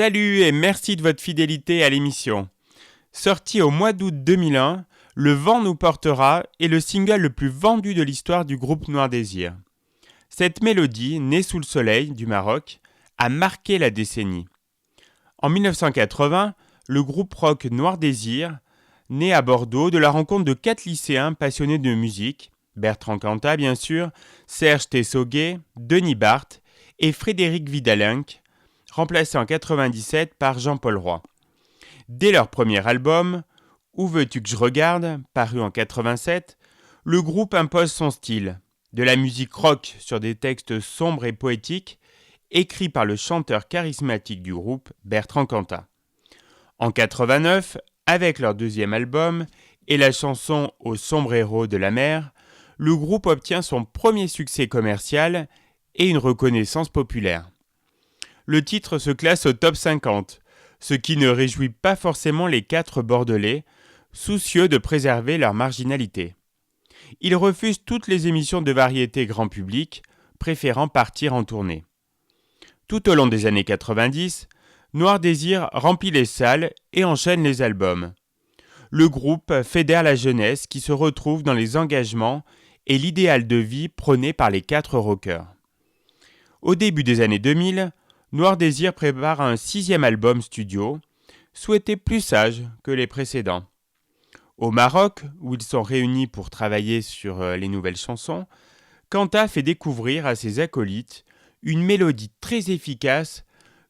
Salut et merci de votre fidélité à l'émission. Sorti au mois d'août 2001, Le vent nous portera est le single le plus vendu de l'histoire du groupe Noir Désir. Cette mélodie, née sous le soleil du Maroc, a marqué la décennie. En 1980, le groupe rock Noir Désir, né à Bordeaux de la rencontre de 4 lycéens passionnés de musique, Bertrand Cantat bien sûr, Serge Tessoguet, Denis Barthes et Frédéric Vidalenc, remplacé en 1997 par Jean-Paul Roy. Dès leur premier album, Où veux-tu que je regarde, paru en 1987, le groupe impose son style, de la musique rock sur des textes sombres et poétiques, écrits par le chanteur charismatique du groupe, Bertrand Cantat. En 1989, avec leur deuxième album et la chanson Au sombre héros de la mer, le groupe obtient son premier succès commercial et une reconnaissance populaire. Le titre se classe au top 50, ce qui ne réjouit pas forcément les 4 Bordelais, soucieux de préserver leur marginalité. Ils refusent toutes les émissions de variété grand public, préférant partir en tournée. Tout au long des années 90, Noir Désir remplit les salles et enchaîne les albums. Le groupe fédère la jeunesse qui se retrouve dans les engagements et l'idéal de vie prôné par les 4 rockers. Au début des années 2000, Noir Désir prépare un 6e album studio, souhaité plus sage que les précédents. Au Maroc, où ils sont réunis pour travailler sur les nouvelles chansons, Cantat fait découvrir à ses acolytes une mélodie très efficace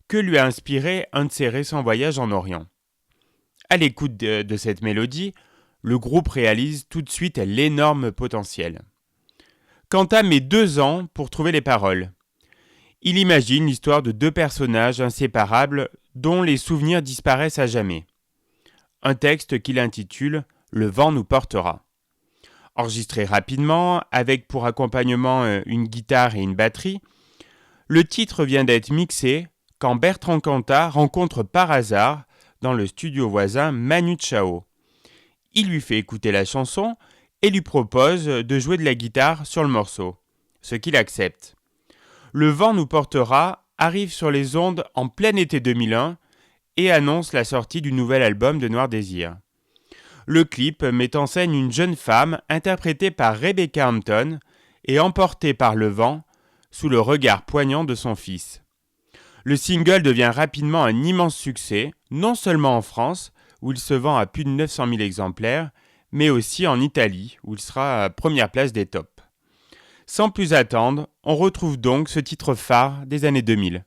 que lui a inspiré un de ses récents voyages en Orient. À l'écoute de cette mélodie, le groupe réalise tout de suite l'énorme potentiel. Cantat met 2 ans pour trouver les paroles. Il imagine l'histoire de 2 personnages inséparables dont les souvenirs disparaissent à jamais. Un texte qu'il intitule « Le vent nous portera ». Enregistré rapidement, avec pour accompagnement une guitare et une batterie, le titre vient d'être mixé quand Bertrand Cantat rencontre par hasard, dans le studio voisin, Manu Chao. Il lui fait écouter la chanson et lui propose de jouer de la guitare sur le morceau, ce qu'il accepte. Le vent nous portera arrive sur les ondes en plein été 2001 et annonce la sortie du nouvel album de Noir Désir. Le clip met en scène une jeune femme interprétée par Rebecca Hampton et emportée par le vent sous le regard poignant de son fils. Le single devient rapidement un immense succès, non seulement en France, où il se vend à plus de 900 000 exemplaires, mais aussi en Italie, où il sera à première place des tops. Sans plus attendre, on retrouve donc ce titre phare des années 2000.